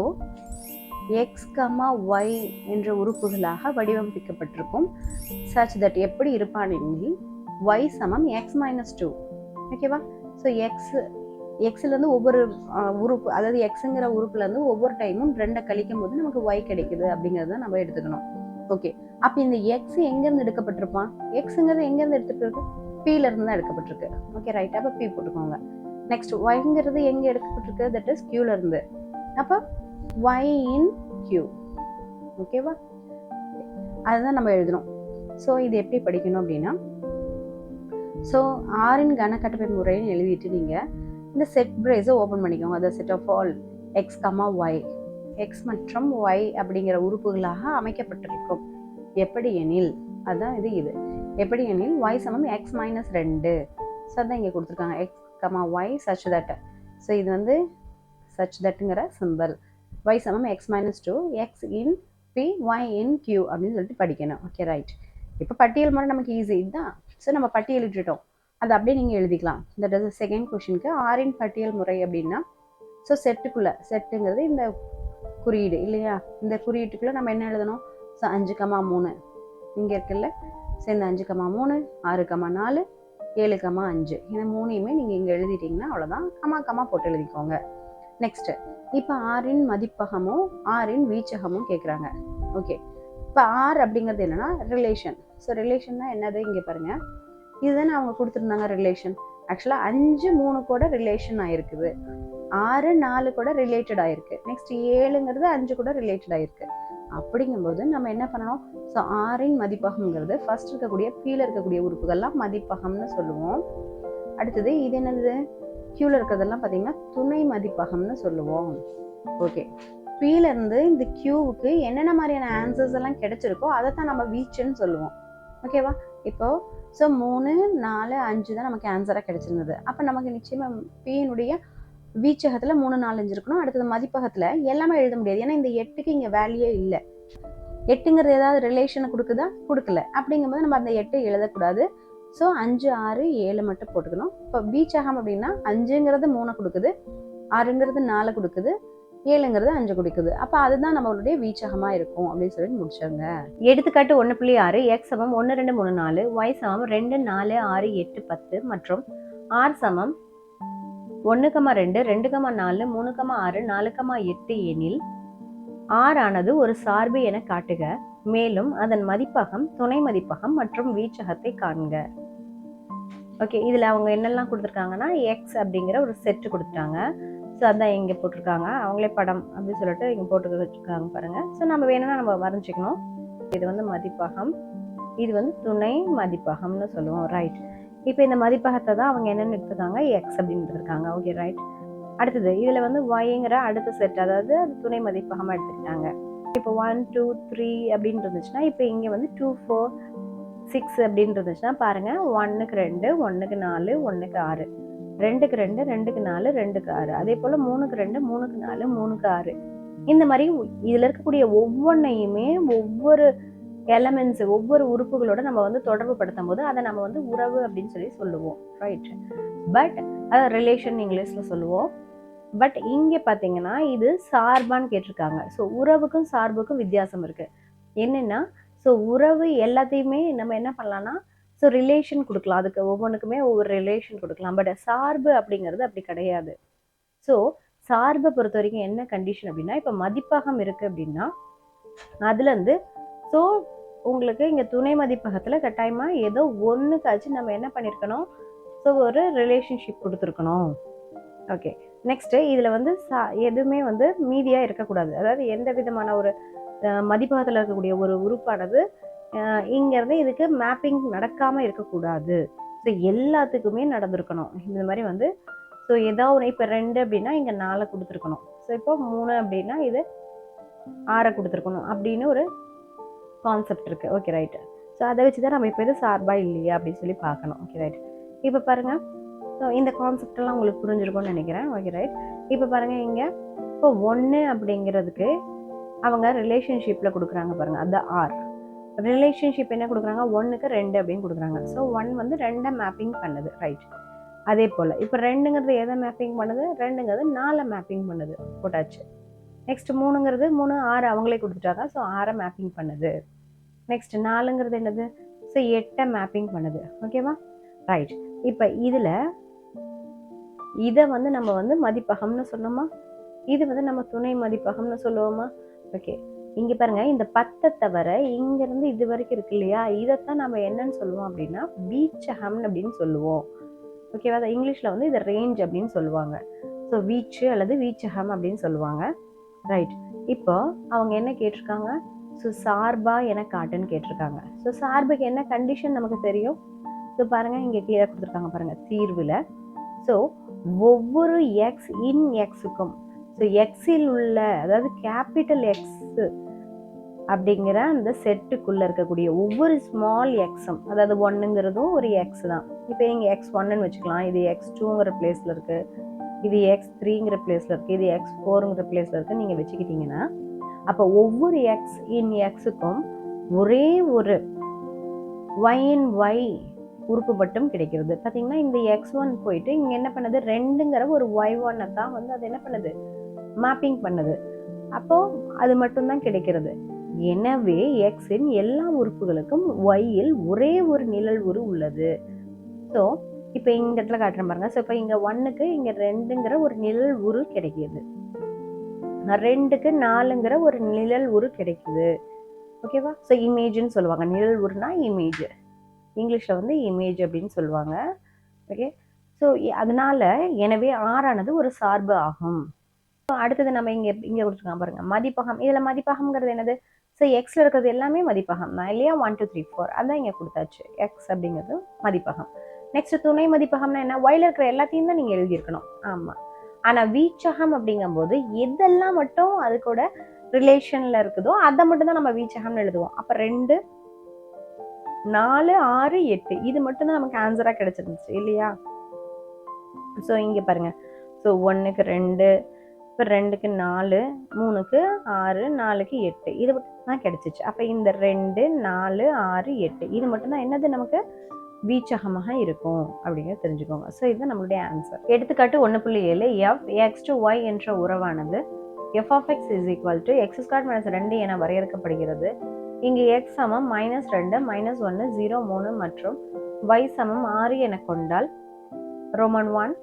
எக்ஸ் கமா ஒய் என்ற உறுப்புகளாக வடிவமைக்கப்பட்டிருக்கும். சச் தட் எப்படி இருப்பான் எனில் ஒய் சமம் எக்ஸ் மைனஸ் 2. ஓகேவா? ஸோ எக்ஸ்லேருந்து ஒவ்வொரு உறுப்பு, அதாவது எக்ஸுங்கிற உறுப்புலேருந்து ஒவ்வொரு டைமும் 2 கழிக்கும் போது நமக்கு ஒய் கிடைக்குது அப்படிங்கிறத நம்ம எடுத்துக்கணும். ஓகே, அப்போ இந்த எக்ஸ் எங்கேருந்து எடுக்கப்பட்டிருப்பான்? எக்ஸுங்கிறது எங்கேருந்து எடுத்துட்டு இருக்கு? பீல இருந்து தான் எடுக்கப்பட்டிருக்கு. ஓகே ரைட், அப்போ பி போட்டுக்கோங்க. நெக்ஸ்ட் ஒய்ங்கிறது எங்கே எடுக்கப்பட்டிருக்கு? தட் இஸ் கியூல இருந்து. அப்போ ஒய் இன் கியூ. ஓகேவா? அதுதான் நம்ம எழுதணும். ஸோ இது எப்படி படிக்கணும் அப்படின்னா, ஸோ ஆரின் கனக்கட்டமைப்பு முறைன்னு எழுதிட்டு நீங்கள் இந்த செட் பிரேஸை ஓப்பன் பண்ணிக்கோங்க. அதை set of all x comma y, x மற்றும் ஒய் அப்படிங்கிற உறுப்புகளாக அமைக்கப்பட்டிருக்கும். எப்படி எனில், அதுதான் இது எப்படி எனில் ஒய் சமம் எக்ஸ் மைனஸ் 2. ஸோ அதான் இங்கே கொடுத்துருக்காங்க, x comma y such that. So இது வந்து சச் தட்டுங்கிற சிம்பிள். ஒய் சமம் x minus 2, x in P, y in Q அப்படின்னு சொல்லிட்டு படிக்கணும். Okay right. இப்போ பட்டியல் முறை நமக்கு ஈஸி இதுதான். ஸோ நம்ம பட்டியலிட்டுட்டோம், அதை அப்படியே நீங்கள் எழுதிக்கலாம். தட் இஸ் செகண்ட் கொஷனுக்கு ஆரின் பட்டியல் முறை அப்படின்னா, ஸோ செட்டுங்கிறது இந்த குறியீடு இல்லையா? இந்த குறியீட்டுக்குள்ளே நம்ம என்ன எழுதணும்? ஸோ 5,3 இங்கே இருக்குல்ல. ஸோ இந்த 5,3, 6,4, 7,5 இந்த மூணையுமே நீங்கள் இங்கே எழுதிட்டீங்கன்னா அவ்வளோதான். கமா போட்டு எழுதிக்கோங்க. நெக்ஸ்ட்டு, இப்போ ஆரின் மதிப்பகமும் ஆரின் வீச்சகமும் கேட்குறாங்க. ஓகே, இப்போ ஆர் அப்படிங்கிறது என்னன்னா ரிலேஷன். ஸோ ரிலேஷன்னா என்னது? இங்கே பாருங்கள், இதுதானே அவங்க கொடுத்துருந்தாங்க ரிலேஷன். ஆக்சுவலாக 5, 3 கூட ரிலேஷன் ஆயிருக்குது, 6, 4 கூட ரிலேட்டட் ஆயிருக்கு, நெக்ஸ்ட் 7ங்கிறது 5 கூட ரிலேட்டட் ஆயிருக்கு. அப்படிங்கும்போது நம்ம என்ன பண்ணணும்? ஸோ ஆரின் மதிப்பகம்ங்கிறது ஃபர்ஸ்ட் இருக்கக்கூடிய கீழே இருக்கக்கூடிய உறுப்புகள்லாம் மதிப்பகம்னு சொல்லுவோம். அடுத்தது இது என்னது? கியூல இருக்கிறதெல்லாம் பார்த்தீங்கன்னா துணை மதிப்பகம்னு சொல்லுவோம். ஓகே, பீல இருந்து இந்த கியூவுக்கு என்னென்ன மாதிரியான ஆன்சர்ஸ் எல்லாம் கிடைச்சிருக்கோ அதை தான் நம்ம வீச்சுன்னு சொல்லுவோம். ஓகேவா? இப்போ ஸோ 3, 4, 5 தான் நமக்கு ஆன்சராக கிடைச்சிருந்தது. அப்போ நமக்கு நிச்சயமாக பியினுடைய வீச்சகத்தில் 3, 4, 5 இருக்கணும். அடுத்தது மதிப்பகத்தில் எல்லாமே எழுத முடியாது, ஏன்னா இந்த 8க்கு இங்கே வேல்யூயே இல்லை. 8ங்கிறது ஏதாவது ரிலேஷனை கொடுக்குதா? கொடுக்கல. அப்படிங்கும்போது நம்ம அந்த 8 எழுதக்கூடாது. ஸோ 5, 6, 7 மட்டும் போட்டுக்கணும். இப்போ வீச்சகம் அப்படின்னா 5ங்கிறது 3 கொடுக்குது, 6ங்கிறது 4 கொடுக்குது, 7ங்கிறது 5 கொடுக்குது. அப்போ அதுதான் நம்மளுடைய வீச்சகமாக இருக்கும் அப்படின்னு சொல்லி முடிச்சாங்க. எடுத்துக்காட்டு 1.6 எக்ஸ் சமம் 1, 2, 3, 4, ஒய் சமம் 2, 4, 6, 8, 10 மற்றும் ஆர் சமம் 1,2, 2,4, 3,6, 4,8 எனில் ஆர் ஆனது ஒரு சார்பு என காட்டுக. மேலும் அதன் மதிப்பகம், துணை மதிப்பகம் மற்றும் வீச்சகத்தை காண்க. ஓகே, இதில் அவங்க என்னெல்லாம் கொடுத்துருக்காங்கன்னா எக்ஸ் அப்படிங்கிற ஒரு செட்டு கொடுத்துட்டாங்க. ஸோ அதான் இங்கே போட்டிருக்காங்க, அவங்களே படம் அப்படின்னு சொல்லிட்டு இங்கே போட்டு வச்சுருக்காங்க பாருங்கள். ஸோ நம்ம வேணும்னா நம்ம வரைஞ்சிக்கணும். இது வந்து மதிப்பகம், இது வந்து துணை மதிப்பகம்னு சொல்லுவோம். ரைட். இப்போ இந்த மதிப்பகத்தை தான் அவங்க என்னென்னு எடுத்துருக்காங்க? எக்ஸ் அப்படின்னு எடுத்துருக்காங்க. Okay right. அடுத்தது இதில் வந்து ஒய்ங்கிற அடுத்த செட், அதாவது அது துணை மதிப்பகமாக எடுத்துக்கிட்டாங்க. இப்போ 1, 2, 3 அப்படின்னு இருந்துச்சுன்னா, இப்போ இங்கே வந்து 2, 4, 6 அப்படின்னு இருந்துச்சுன்னா பாருங்கள், 1க்கு 2, 1க்கு 4, 1க்கு 6, 2க்கு 2, 2க்கு 4, 2க்கு 6, அதே போல் 3க்கு 2, 3க்கு 4, 3க்கு 6. இந்த மாதிரி இதில் இருக்கக்கூடிய ஒவ்வொன்றையுமே ஒவ்வொரு எலமெண்ட்ஸ், ஒவ்வொரு உறுப்புகளோட நம்ம வந்து தொடர்பு படுத்தும் போது அதை நம்ம வந்து உறவு அப்படின்னு சொல்லி சொல்லுவோம். ரைட். பட் அதை ரிலேஷன் இங்கிலீஷில் சொல்லுவோம். பட் இங்கே பார்த்தீங்கன்னா இது சார்பான்னு கேட்டிருக்காங்க. ஸோ உறவுக்கும் சார்புக்கும் வித்தியாசம் இருக்குது. என்னென்னா, ஸோ உறவு எல்லாத்தையுமே நம்ம என்ன பண்ணலான்னா, ஸோ ரிலேஷன் கொடுக்கலாம், அதுக்கு ஒவ்வொன்றுக்குமே ஒவ்வொரு ரிலேஷன் கொடுக்கலாம். பட் சார்பு அப்படிங்கிறது அப்படி கிடையாது. ஸோ சார்பை பொறுத்த வரைக்கும் என்ன கண்டிஷன் அப்படின்னா, இப்போ மதிப்பகம் இருக்குது அப்படின்னா அதுலேருந்து ஸோ உங்களுக்கு இங்கே துணை மதிப்பகத்தில் கட்டாயமாக ஏதோ ஒன்றுக்காச்சும் நம்ம என்ன பண்ணியிருக்கணும்? ஸோ ஒரு ரிலேஷன்ஷிப் கொடுத்துருக்கணும். ஓகே, நெக்ஸ்ட்டு இதில் வந்து எதுவுமே வந்து மீதியாக இருக்கக்கூடாது. அதாவது எந்த விதமான ஒரு மதிப்பகத்தில் இருக்கக்கூடிய ஒரு உறுப்பானது இங்கேருந்து இதுக்கு மேப்பிங் நடக்காமல் இருக்கக்கூடாது. ஸோ எல்லாத்துக்குமே நடந்திருக்கணும். இந்த மாதிரி வந்து ஸோ ஏதோ ஒன்று, இப்போ 2 அப்படின்னா இங்கே 4 கொடுத்துருக்கணும். ஸோ இப்போ 3 அப்படின்னா இது 6 கொடுத்துருக்கணும் அப்படின்னு ஒரு கான்செப்ட் இருக்குது. Okay right. ஸோ அதை வச்சு தான் நம்ம இப்போ இது சார்பா இல்லையா அப்படின்னு சொல்லி பார்க்கணும். Okay right. இப்போ பாருங்கள், ஸோ இந்த கான்செப்டெல்லாம் உங்களுக்கு புரிஞ்சிருக்கும்னு நினைக்கிறேன். Okay right. இப்போ பாருங்கள், இங்கே இப்போ 1 அப்படிங்கிறதுக்கு அவங்க ரிலேஷன்ஷிப்பில் கொடுக்குறாங்க பாருங்கள், அது ஆர். ரிலேஷன்ஷிப் என்ன கொடுக்குறாங்க, 1க்கு 2 அப்படின்னு கொடுக்குறாங்க. ஸோ 1 வந்து 2 மேப்பிங் பண்ணுது, ரைட். அதே போல் இப்போ 2ங்கிறது எதை மேப்பிங் பண்ணுது, 2ங்கிறது 4 மேப்பிங் பண்ணுது, போட்டாச்சு. நெக்ஸ்ட் 3ங்கிறது 3 6 அவங்களே கொடுத்துட்டாங்க, ஸோ 6 மேப்பிங் பண்ணுது. நெக்ஸ்ட் 4ங்கிறது என்னது, ஸோ 8 மேப்பிங் பண்ணுது. ஓகேவா, ரைட். இப்போ இதில் இதை வந்து நம்ம வந்து மதிப்பகம்னு சொன்னோமா, இது வந்து நம்ம துணை மதிப்பகம்னு சொல்லுவோமா. ஓகே, இங்கே பாருங்க, இந்த 10 தவிர இங்கேருந்து இது வரைக்கும் இருக்கு இல்லையா, இதைத்தான் நம்ம என்னன்னு சொல்லுவோம் அப்படின்னா வீச்சகம் அப்படின்னு சொல்லுவோம். ஓகேவா, இங்கிலீஷில் வந்து இதை ரேஞ்ச் அப்படின்னு சொல்லுவாங்க. ஸோ வீச்சு அல்லது வீச்சகம் அப்படின்னு சொல்லுவாங்க, ரைட். இப்போ அவங்க என்ன கேட்டிருக்காங்க, ஸோ சார்பா என காட்டுன்னு கேட்டிருக்காங்க. ஸோ சார்புக்கு என்ன கண்டிஷன் நமக்கு தெரியும். ஸோ பாருங்க, இங்கே கீழே கொடுத்துருக்காங்க பாருங்க, தீர்வில். ஸோ ஒவ்வொரு எக்ஸ் இன் எக்ஸுக்கும், ஸோ எக்ஸில் உள்ள, அதாவது கேபிட்டல் எக்ஸ் அப்படிங்கிற அந்த செட்டுக்குள்ளே இருக்கக்கூடிய ஒவ்வொரு ஸ்மால் எக்ஸும், அதாவது 1ங்கிறதும் ஒரு எக்ஸ் தான். இப்போ இங்கே x1ன்னு வச்சுக்கலாம், இது x2ங்கிற பிளேஸில் இருக்குது, இது x3ங்கிற பிளேஸில் இருக்குது, இது x4ங்கிற பிளேஸில் இருக்குது, நீங்கள் வச்சுக்கிட்டிங்கன்னா அப்போ ஒவ்வொரு எக்ஸ் இன் எக்ஸுக்கும் ஒரே ஒரு y இன் y உறுப்பு மட்டும் கிடைக்கிறது. பார்த்தீங்கன்னா இந்த x1 போயிட்டு இங்கே என்ன பண்ணுது, 2ங்கிற ஒரு y1 தான் வந்து அது என்ன பண்ணுது, மேப்பிங் பண்ணுது. அப்போ அது மட்டும்தான் கிடைக்கிறது. எனவே எக்ஸின் எல்லா உறுப்புகளுக்கும் ஒய்யில் ஒரே ஒரு நிழல் உரு உள்ளது. ஸோ இப்போ இந்த இடத்துல காட்டுற பாருங்க. ஸோ இப்போ இங்கே 1க்கு இங்கே 2ங்கிற ஒரு நிழல் உரு கிடைக்கிது, 2க்கு 4ங்கிற ஒரு நிழல் உரு கிடைக்குது. ஓகேவா, ஸோ இமேஜ்னு சொல்லுவாங்க. நிழல் உருனா இமேஜ், இங்கிலீஷில் வந்து இமேஜ் அப்படின்னு சொல்லுவாங்க. ஓகே, ஸோ அதனால எனவே ஆறானது ஒரு சார்பு ஆகும். அடுத்தது நம்ம இங்கே கொடுத்துருக்காங்க பாருங்க, மதிப்பகம். இதில் மதிப்பகம்ங்கிறது என்னது, ஸோ எக்ஸில் இருக்கிறது எல்லாமே மதிப்பகம் தான் இல்லையா, 1 2 3 4 அதான் இங்கே கொடுத்தாச்சு, எக்ஸ் அப்படிங்கிறது மதிப்பகம். நெக்ஸ்ட் துணை மதிப்பகம்னா என்ன, ஒய்ல இருக்கிற எல்லாத்தையும் தான் நீங்கள் எழுதியிருக்கணும். ஆமாம், ஆனால் வீச்சகம் அப்படிங்கும்போது எதெல்லாம் மட்டும் அது கூட ரிலேஷனில் இருக்குதோ அதை மட்டும் தான் நம்ம வீச்சகம்னு எழுதுவோம். அப்போ 2 4 6 8 இது மட்டும் தான் நமக்கு ஆன்சராக கிடைச்சிருந்துச்சு இல்லையா. ஸோ இங்கே பாருங்க, ஸோ 1க்கு 2, இப்போ 2க்கு 4, 3க்கு 6, 4க்கு 8 இது மட்டும் தான் கிடைச்சிச்சு. அப்போ இந்த 2 4 6 8 இது மட்டும் தான் என்னது நமக்கு வீச்சகமாக இருக்கும் அப்படிங்கிறத தெரிஞ்சுக்கோங்க. ஸோ இதுதான் நம்மளுடைய ஆன்சர். எடுத்துக்காட்டு 1.7, எஃப் எக்ஸ் டு ஒய் என்ற உறவானது f of x is equal to x square minus 2 என வரையறுக்கப்படுகிறது. இங்கு எக்ஸ் சமம் -2 -1 0 3 மற்றும் y சமம் 6 என கொண்டால் ரோமன் 1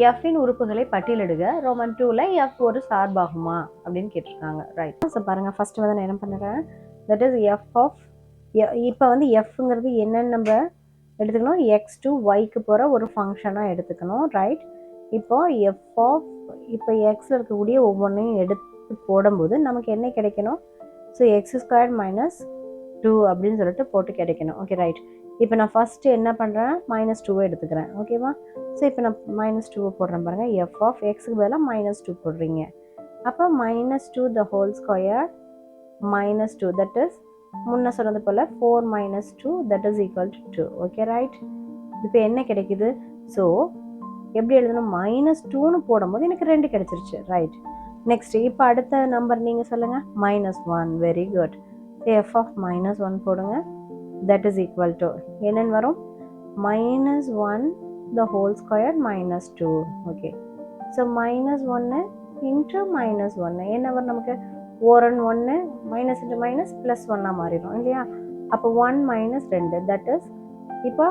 எஃப்பின் உறுப்புகளை பட்டியலிடுக. ரோமன் 2ல எஃப் ஒரு சார்பாகுமா அப்படின்னு கேட்டிருக்காங்க, ரைட். ஸோ பாருங்க, ஃபர்ஸ்ட் வந்து நான் என்ன பண்ணுறேன், தட் இஸ் எஃப் ஆஃப், இப்போ வந்து எஃப்ங்கிறது என்னன்னு நம்ம எடுத்துக்கணும், எக்ஸ் டு ஒய்க்கு போகிற ஒரு ஃபங்க்ஷனாக எடுத்துக்கணும், ரைட். இப்போ எஃப் ஆஃப், இப்போ எக்ஸில் இருக்கக்கூடிய ஒவ்வொன்றையும் எடுத்து போடும்போது நமக்கு என்ன கிடைக்கணும், ஸோ எக்ஸ் ஸ்கொயர் மைனஸ் 2 அப்படின்னு சொல்லிட்டு போட்டு கிடைக்கணும். Okay, right. இப்போ நான் ஃபஸ்ட்டு என்ன பண்ணுறேன், -2 எடுத்துக்கிறேன். ஓகேவா, ஸோ இப்போ நான் -2 போடுறேன் பாருங்கள், எஃப் ஆஃப் எக்ஸுக்கு பதிலாக -2 போடுறீங்க. அப்போ -2 the whole square -2 that is முன்ன சொன்னது போல் 4 - 2 that is equal to 2. Okay, right. இப்போ என்ன கிடைக்குது, ஸோ எப்படி எழுதணும், -2ன்னு போடும்போது எனக்கு 2 கிடைச்சிருச்சு, ரைட். நெக்ஸ்ட் இப்போ அடுத்த நம்பர் நீங்கள் சொல்லுங்கள், -1. Very good. எஃப் ஆஃப் -1 போடுங்க, தட் இஸ் ஈக்குவல் டு என்னன்னு வரும், -1 the whole square -2. Okay, so -1 into -1 என்ன வரும் நமக்கு, 1 மைனஸ் இன்ட்டு மைனஸ் ப்ளஸ் 1 மாறிடும் இல்லையா. அப்போ 1 - 2 தட் இஸ், இப்போ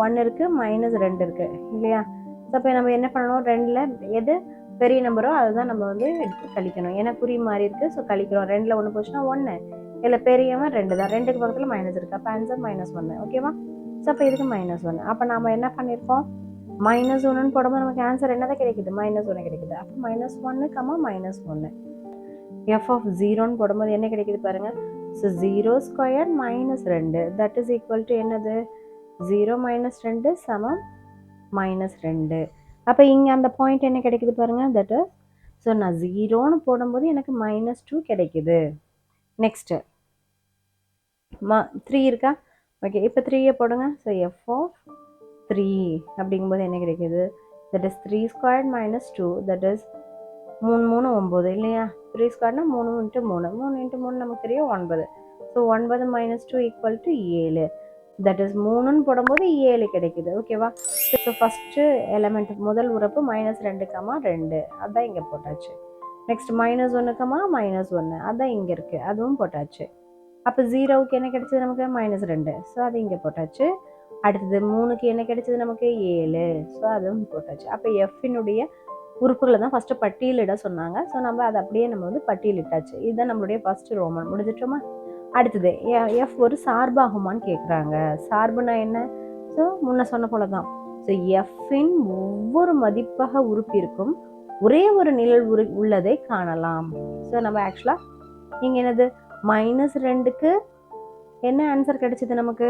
1 இருக்குது -2 இருக்குது இல்லையா. ஸோ அப்போ நம்ம என்ன பண்ணணும், 2ல் எது பெரிய நம்பரோ அதுதான் நம்ம வந்து எடுத்து கழிக்கணும். ஏன்னா குறி மாறி இருக்குது, ஸோ கழிக்கிறோம். 2ல் 1 போச்சுன்னா 1, இல்லை பெரியவன் 2 தான், 2க்கு பக்கத்தில் மைனஸ் இருக்குது, அப்போ ஆன்சர் -1. ஓகேவா, ஸோ அப்போ இதுக்கு -1. அப்போ நாம் என்ன பண்ணியிருக்கோம், -1ன்னு போடும்போது நமக்கு ஆன்சர் என்னதான் கிடைக்குது, -1 கிடைக்குது. அப்போ -1, -1. எஃப் ஆஃப் 0ன்னு போடும்போது என்ன கிடைக்குது பாருங்கள், so 0 square -2 that is equal to என்னது, 0 - 2 சமம் -2. அப்போ இங்கே அந்த பாயிண்ட் என்ன கிடைக்குது பாருங்கள், தட் இஸ், ஸோ நான் 0ன்னு போடும்போது எனக்கு -2 கிடைக்குது. நெக்ஸ்ட்டு 3 இருக்கா, ஓகே. இப்போ 3யை போடுங்க, ஸோ எஃப் ஆஃப் 3 அப்படிங்கும்போது என்ன கிடைக்குது, that is 3 square -2 that is 3 3 9 இல்லையா. 3 ஸ்கொயர்னா 3 இன்ட்டு 3 3 இன்ட்டு 3 நமக்கு தெரியும் 9. So 9 minus 2 equal to 7. That is 3ன்னு போடும்போது 7 கிடைக்குது. ஓகேவா? ஸோ ஃபஸ்ட்டு எலமெண்ட் முதல் உறுப்பு -2, அதான் இங்கே போட்டாச்சு. நெக்ஸ்ட் -1, அதான் இங்கே இருக்குது, அதுவும் போட்டாச்சு. அப்போ 0க்கு என்ன கிடைச்சது நமக்கு -2, ஸோ அது இங்கே போட்டாச்சு. அடுத்தது 3க்கு என்ன கிடைச்சது நமக்கு 7, ஸோ அதுவும் போட்டாச்சு. அப்போ எஃப்னுடைய உறுப்புகளை தான் ஃபஸ்ட்டு பட்டியலிட சொன்னாங்க. ஸோ நம்ம அதை அப்படியே நம்ம வந்து பட்டியலிட்டாச்சு. இதுதான் நம்மளுடைய ஃபஸ்ட்டு ரோமன். முடிஞ்சிட்டோமா? அடுத்தது எஃப் ஒரு சார்பாகுமான்னு கேட்குறாங்க. சார்புனா என்ன? ஸோ முன்ன சொன்ன போல தான். ஸோ எஃப்பின் ஒவ்வொரு மதிப்பக உறுப்பிற்கும் ஒரே ஒரு நிழல் உள்ளதை காணலாம். ஸோ நம்ம ஆக்சுவலாக இங்கே என்னது -2க்கு என்ன ஆன்சர் கிடைச்சிது நமக்கு?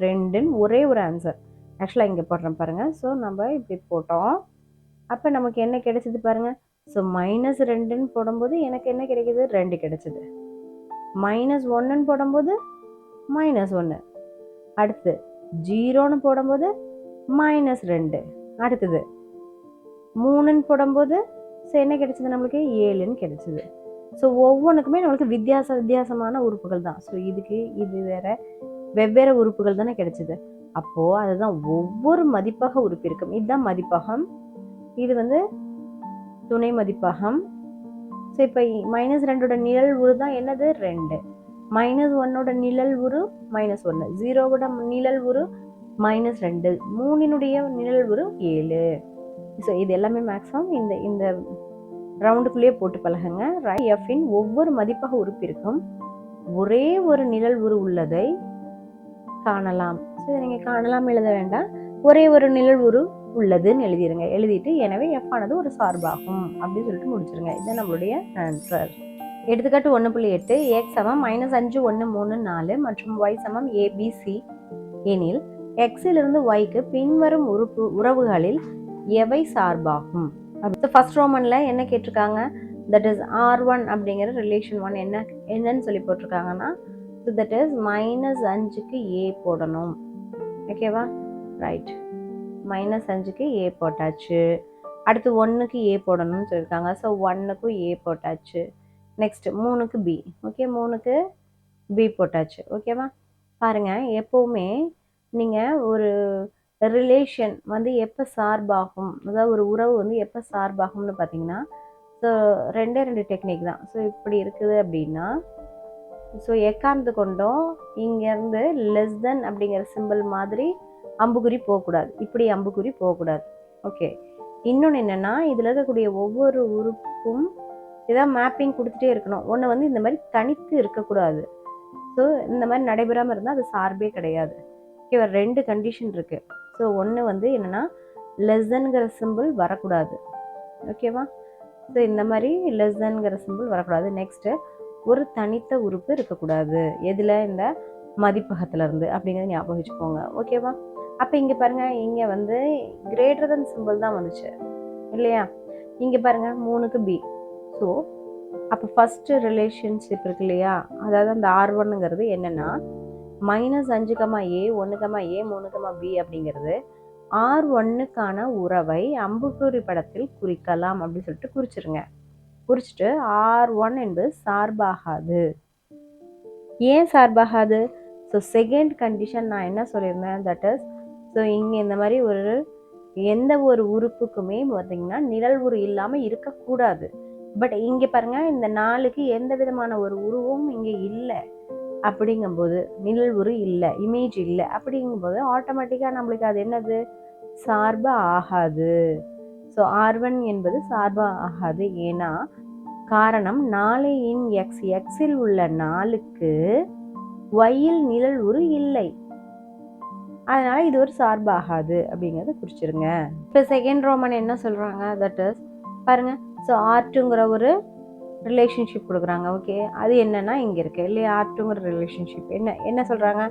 2ன்னு ஒரே ஒரு ஆன்சர். ஆக்சுவலாக இங்கே போடுறோம் பாருங்கள். ஸோ நம்ம இப்படி போட்டோம். அப்போ நமக்கு என்ன கிடைச்சிது பாருங்கள். ஸோ -2ன்னு போடும்போது எனக்கு என்ன கிடைக்கிது? 2 கிடைச்சிது. -1ன்னு போடும்போது -1. அடுத்து 0ன்னு போடும்போது -2. அடுத்தது 3ன்னு போடும்போது ஸோ என்ன கிடைச்சிது நம்மளுக்கு? 7ன்னு கிடைச்சிது. ஸோ ஒவ்வொன்றுக்குமே நம்மளுக்கு வித்தியாசமான உறுப்புகள் தான். ஸோ இது வேற வெவ்வேறு உறுப்புகள் தானே கிடைச்சிது. அப்போது அதுதான் ஒவ்வொரு மதிப்பக உறுப்பிற்கும். இதுதான் மதிப்பகம், இது வந்து துணை மதிப்பகம். ஸோ இப்போ -2ஓட நிழல் உரு தான் என்னது? 2. -1ஓட நிழல் உரு -1, 0ஓட நிழல் உரு -2, 3னுடைய நிழல் உரு 7. ஸோ இது எல்லாமே மேக்ஸிமம் இந்த ரவுண்டுக்குள்ளேயே போட்டு பழகுங்க. எஃப்பின் ஒவ்வொரு மதிப்பக உறுப்பிற்கும் ஒரே ஒரு நிழல் உரு உள்ளதை காணலாம். ஸோ நீங்கள் காணலாம் எழுத வேண்டாம், ஒரே ஒரு நிழல் உரு உள்ளதுன்னு எழுதிடுங்க. எழுதிட்டு எனவே எஃப் ஆனது ஒரு சார்பாகும் அப்படின்னு சொல்லிட்டு முடிச்சிருங்க. இதுதான் நம்மளுடைய ஆன்சர். எடுத்துக்காட்டு 1.8 x -5 1 3 4 மற்றும் y ABC எனில் எக்ஸிலிருந்து yக்கு பின்வரும் உறவுகளில் எவை சார்பாகும்? ஃபர்ஸ்ட் ரோமன்ல என்ன கேட்டிருக்காங்க? தட் இஸ் R1 அப்படிங்கிற ரிலேஷன் 1 என்னன்னு சொல்லி போட்டிருக்காங்கன்னா, தட் இஸ் -5க்கு a போடணும். ஓகேவா? ரைட். -5க்கு a போட்டாச்சு. அடுத்து 1க்கு a போடணும்னு சொல்லியிருக்காங்க. ஸோ 1க்கு a போட்டாச்சு. நெக்ஸ்ட் 3க்கு b. ஓகே, 3க்கு b போட்டாச்சு. ஓகேவா? பாருங்க, எப்போவுமே நீங்கள் ஒரு ரிலேஷன் வந்து எப்போ சார்பாகும், அதாவது ஒரு உறவு வந்து எப்போ சார்பாகும்னு பார்த்தீங்கன்னா, ஸோ 2 டெக்னிக் தான். ஸோ இப்படி இருக்குது அப்படின்னா, ஸோ எக்காரணத்து கொண்டும் இங்கேருந்து லெஸ் தென் அப்படிங்கிற சிம்பிள் மாதிரி அம்புக்குறி போகக்கூடாது, இப்படி அம்புக்குறி போகக்கூடாது. ஓகே, இன்னொன்று என்னென்னா, இதில் இருக்கக்கூடிய ஒவ்வொரு உறுப்புக்கும் ஏதாவது மேப்பிங் கொடுத்துட்டே இருக்கணும். ஒன்று வந்து இந்த மாதிரி தனித்து இருக்கக்கூடாது. ஸோ இந்த மாதிரி நடைபெறாமல் இருந்தால் அது சார்பே கிடையாது. ஓகேவா? 2 கண்டிஷன் இருக்குது. ஸோ ஒன்று வந்து என்னென்னா, லெஸ்ஸன்கிற சிம்பிள் வரக்கூடாது. ஓகேவா? ஸோ இந்த மாதிரி லெஸ்ஸன்கிற சிம்பிள் வரக்கூடாது. நெக்ஸ்ட்டு ஒரு தனித்த உறுப்பு இருக்கக்கூடாது. எதில்? இந்த மதிப்பகத்தில் இருந்து அப்படிங்கிறத ஞாபகம் வச்சுக்கோங்க. ஓகேவா? அப்போ இங்கே பாருங்கள், இங்கே வந்து கிரேட்டர் தென் சிம்பிள் தான் வந்துச்சு இல்லையா? இங்கே பாருங்கள் 3க்கு b. ஸோ அப்போ ஃபஸ்ட்டு ரிலேஷன்ஷிப் இருக்கு இல்லையா, அதாவது அந்த R1ங்கிறது என்னென்னா, -5, a 1, a 3, b அப்படிங்கிறது R1க்கான உறவை அம்புக்குறி படத்தில் குறிக்கலாம் அப்படின்னு சொல்லிட்டு குறிச்சிருங்க. குறிச்சிட்டு R1 என்பது சார்பாகாது. ஏன் சார்பாகாது? ஸோ செகண்ட் கண்டிஷன் நான் என்ன சொல்லியிருந்தேன், தட் இஸ் ஸோ இங்கே இந்த மாதிரி எந்த ஒரு உறுப்புக்குமே பார்த்தீங்கன்னா நிழல் உரு இல்லாமல் இருக்கக்கூடாது. பட் இங்கே பாருங்கள், இந்த 4க்கு எந்த விதமான ஒரு உருவும் இங்கே இல்லை. அப்படிங்கும்போது நிழல் உரு இல்லை, இமேஜ் இல்லை. அப்படிங்கும்போது ஆட்டோமேட்டிக்காக நம்மளுக்கு அது என்னது? சார்பு ஆகாது. ஸோ R1 என்பது சார்பு ஆகாது. ஏன்னா காரணம் 4 எக்ஸில் உள்ள 4க்கு yயில் நிழல் உரு இல்லை, அதனால இது ஒரு சார்பாகாது அப்படிங்கிறத குறிச்சிருங்க. இப்போ செகண்ட் ரோமன் என்ன சொல்கிறாங்க, தட் இஸ் பாருங்க, ஸோ R2ங்கிற ஒரு ரிலேஷன்ஷிப் கொடுக்குறாங்க. ஓகே, அது என்னன்னா இங்கே இருக்குது இல்லையா? R2ங்கிற ரிலேஷன்ஷிப் என்ன சொல்கிறாங்க?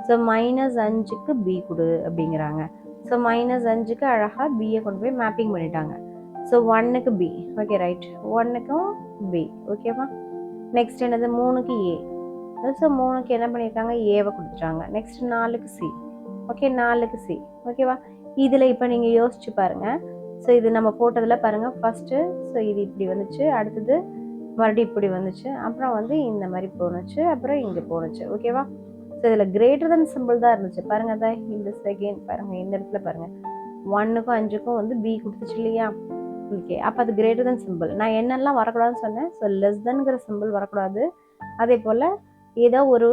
ஸோ -5க்கு b கொடு அப்படிங்கிறாங்க. ஸோ -5க்கு அழகாக பியை கொண்டு போய் மேப்பிங் பண்ணிட்டாங்க. ஸோ 1க்கு b. Okay, right. 1க்கும் b. ஓகேவா? நெக்ஸ்ட் என்னது? 3க்கு a. ஸோ 3க்கு என்ன பண்ணியிருக்காங்க? ஏவை கொடுத்துட்டாங்க. நெக்ஸ்ட் 4க்கு c. ஓகே, 4க்கு c. ஓகேவா? இதில் இப்போ நீங்கள் யோசிச்சு பாருங்கள். ஸோ இது நம்ம போட்டதில் பாருங்கள், ஃபஸ்ட்டு ஸோ இது இப்படி வந்துச்சு, அடுத்தது மறுபடியும் இப்படி வந்துச்சு, அப்புறம் வந்து இந்த மாதிரி போணுச்சு, அப்புறம் இங்கே போணுச்சு. ஓகேவா? ஸோ இதில் கிரேட்டர் தென் சிம்பிள் தான் இருந்துச்சு. பாருங்க, தான் இந்த செகண்ட் பாருங்க, இந்த இடத்துல பாருங்க 1க்கும் 5க்கும் வந்து பி கொடுத்துச்சு இல்லையா? ஓகே, அப்போ அது கிரேட்டர் தென் சிம்பிள். நான் என்னெல்லாம் வரக்கூடாதுன்னு சொன்னேன்? ஸோ லெஸ் தென்கிற சிம்பிள் வரக்கூடாது. அதே போல் ஏதோ ஒரு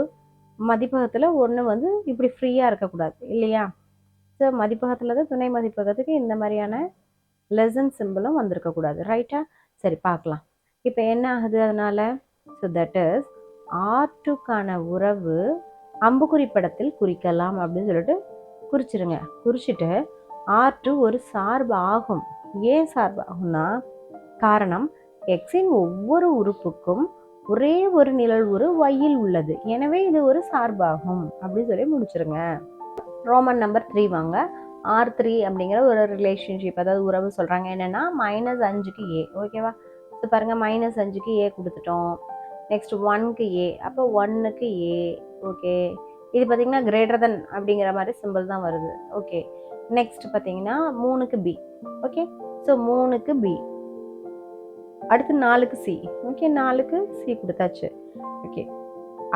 மதிப்பகத்தில் ஒன்று வந்து இப்படி ஃப்ரீயாக இருக்கக்கூடாது இல்லையா? ஸோ மதிப்பகத்தில் தான் துணை மதிப்பகத்துக்கு இந்த மாதிரியான லெசன் சிம்பிளும் வந்திருக்கக்கூடாது. ரைட்டா? சரி, பார்க்கலாம். இப்போ என்ன ஆகுது அதனால்? ஸோ தட் இஸ் R2க்கான உறவு அம்புக்குறி படத்தில் குறிக்கலாம் அப்படின்னு சொல்லிட்டு குறிச்சிருங்க. குறிச்சிட்டு R2 ஒரு சார்பு ஆகும். ஏன் சார்பு ஆகும்னா, காரணம் எக்ஸின் ஒவ்வொரு உறுப்புக்கும் ஒரே ஒரு நிழல் உரு Yயில் உள்ளது, எனவே இது ஒரு சார்பாகும் அப்படின்னு சொல்லி முடிச்சிருங்க. ரோமன் நம்பர் 3 வாங்க. R3 அப்படிங்கிற ஒரு ரிலேஷன்ஷிப், அதாவது உறவு சொல்கிறாங்க. என்னென்னா -5க்கு A. ஓகேவா? ஸோ பாருங்கள், -5க்கு A கொடுத்துட்டோம். நெக்ஸ்ட் 1க்கு A, அப்போ 1க்கு A. ஓகே, இது பார்த்தீங்கன்னா கிரேட்டர் தென் அப்படிங்கிற மாதிரி சிம்பிள் தான் வருது. ஓகே, நெக்ஸ்ட் பார்த்தீங்கன்னா 3க்கு B. ஓகே, ஸோ 3க்கு B. அடுத்து 4க்கு C. ஓகே, 4க்கு C கொடுத்தாச்சு. ஓகே,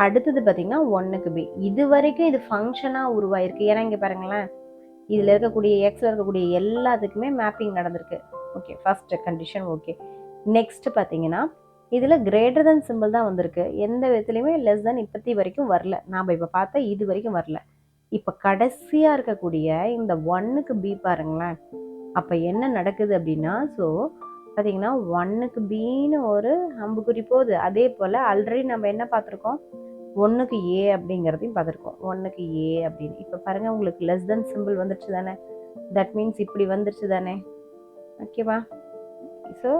அடுத்தது பார்த்தீங்கன்னா 1க்கு B. இது வரைக்கும் இது ஃபங்க்ஷனாக உருவாயிருக்கு. ஏன்னா இங்கே பாருங்களேன், இதில் இருக்கக்கூடிய எக்ஸில் இருக்கக்கூடிய எல்லாத்துக்குமே மேப்பிங் நடந்திருக்கு. Okay, first condition. Okay, next பார்த்தீங்கன்னா இதில் கிரேட்டர் தென் சிம்பிள் தான் வந்திருக்கு. எந்த விதத்துலையுமே லெஸ் தென் இப்போத்தி வரைக்கும் வரல. நாம் இப்போ பார்த்தா இது வரைக்கும் வரல. இப்போ கடைசியாக இருக்கக்கூடிய இந்த 1க்கு B பாருங்களேன். அப்போ என்ன நடக்குது அப்படின்னா, ஸோ பார்த்தீங்கன்னா 1க்கு Bன்னு ஒரு அம்புக்குறி போகுது. அதே போல் ஆல்ரெடி நம்ம என்ன பார்த்துருக்கோம்? 1க்கு A அப்படிங்கிறதையும் பார்த்துருக்கோம். 1க்கு A அப்படின்னு. இப்போ பாருங்கள், உங்களுக்கு லெஸ் தென் சிம்பிள் வந்துருச்சு தானே? தட் மீன்ஸ் இப்படி வந்துருச்சு தானே? ஓகேவா? ஸோ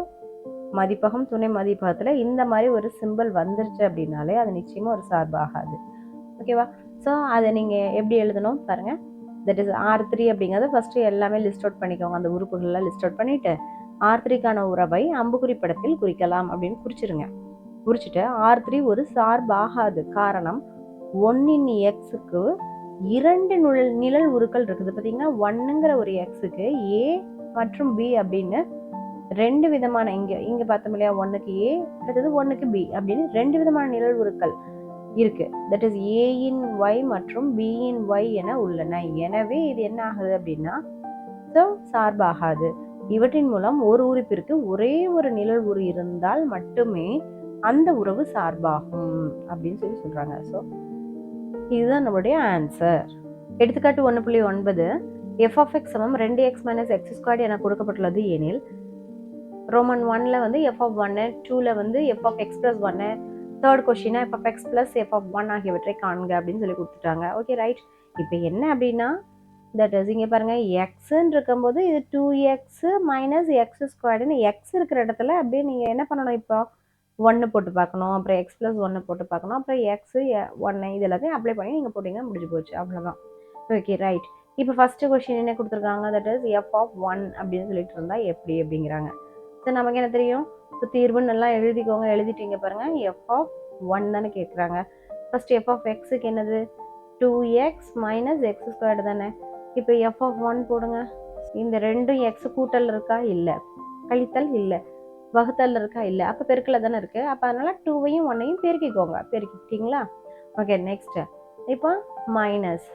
மதிப்பகம் துணை மதிப்பகத்தில் இந்த மாதிரி ஒரு சிம்பிள் வந்துருச்சு அப்படின்னாலே அது நிச்சயமாக ஒரு சார்பாகாது. ஓகேவா? ஸோ அதை நீங்கள் எப்படி எழுதணும் பாருங்கள். தட் இஸ் R3 அப்படிங்கிறது ஃபஸ்ட்டு எல்லாமே லிஸ்ட் அவுட் பண்ணிக்கோங்க. அந்த உறுப்புகள்லாம் லிஸ்ட் அவுட் பண்ணிவிட்டு R3க்கான உறவை அம்புக்குறி படத்தில் குறிக்கலாம் அப்படின்னு குறிச்சிருங்க. குறிச்சிட்டு R3 ஒரு சார்பாகாது. காரணம் 1 Xக்கு 2 நிழல் உருக்கள் இருக்குது. பார்த்தீங்கன்னா 1ங்கிற ஒரு Xக்கு A மற்றும் B அப்படின்னு 2 விதமான, இங்கே பார்த்தோம் இல்லையா? 1க்கு A, அடுத்தது 1க்கு B அப்படின்னு 2 விதமான நிழல் உருக்கள் இருக்கு. தட் இஸ் A-இன் Y மற்றும் B-இன் Y என உள்ளன. எனவே இது என்ன ஆகுது அப்படின்னா, ஸோ சார்பாகாது. இவற்றின் மூலம் ஒரு உறுப்பிற்கு ஒரே ஒரு நிழல் உரு இருந்தால் மட்டுமே அந்த உறவு சார்பாகும் அப்படின்னு சொல்லி சொல்றாங்க. ஸோ இதுதான் நம்மளுடைய ஆன்சர். எடுத்துக்காட்டு 1.9 f(x) = 2x - x² என கொடுக்கப்பட்டுள்ளது எனில் ரோமன் 1ல வந்து f(1), 2ல வந்து f(x + 1), தேர்ட் கொஸ்டினா f(x + f(1) ஆகியவற்றை காண்க அப்படின்னு சொல்லி கொடுத்துட்டாங்க. Okay, right. இப்போ என்ன அப்படின்னா, தட் இஸ் இங்கே பாருங்கள், எக்ஸ்ன்னு இருக்கும்போது இது 2x - x²ன்னு எக்ஸ் இருக்கிற இடத்துல அப்படியே நீங்கள் என்ன பண்ணணும்? இப்போ 1 போட்டு பார்க்கணும், அப்புறம் x + 1 போட்டு பார்க்கணும், அப்புறம் x 1 இது எல்லாத்தையும் அப்ளை பண்ணி நீங்கள் போட்டிங்கன்னா முடிஞ்சு போச்சு. அவ்வளோதான். Okay, right. இப்போ ஃபஸ்ட்டு கொஸ்டின் என்ன கொடுத்துருக்காங்க? தட் இஸ் f(1) அப்படின்னு சொல்லிட்டு இருந்தால் எப்படி அப்படிங்கிறாங்க. ஸோ நமக்கு என்ன தெரியும்? ஸோ தீர்வுன்னு எல்லாம் எழுதிக்கோங்க. எழுதிட்டீங்க பாருங்கள், f(1) தானே கேட்குறாங்க. ஃபஸ்ட்டு f(x)க்கு என்னது? 2x - x² தானே. இப்போ f(1) போடுங்க. இந்த ரெண்டும் x கூட்டல் இருக்கா? இல்லை. கழித்தல் இல்லை. வகுத்தல் இருக்கா? இல்லை. அப்போ பெருக்கல தானே இருக்குது. அப்போ அதனால் 2வையும் 1ஐயும் பெருக்கிக்கோங்க. பெருக்கிக்கிட்டீங்களா? ஓகே, நெக்ஸ்ட்டு இப்போ மைனஸ்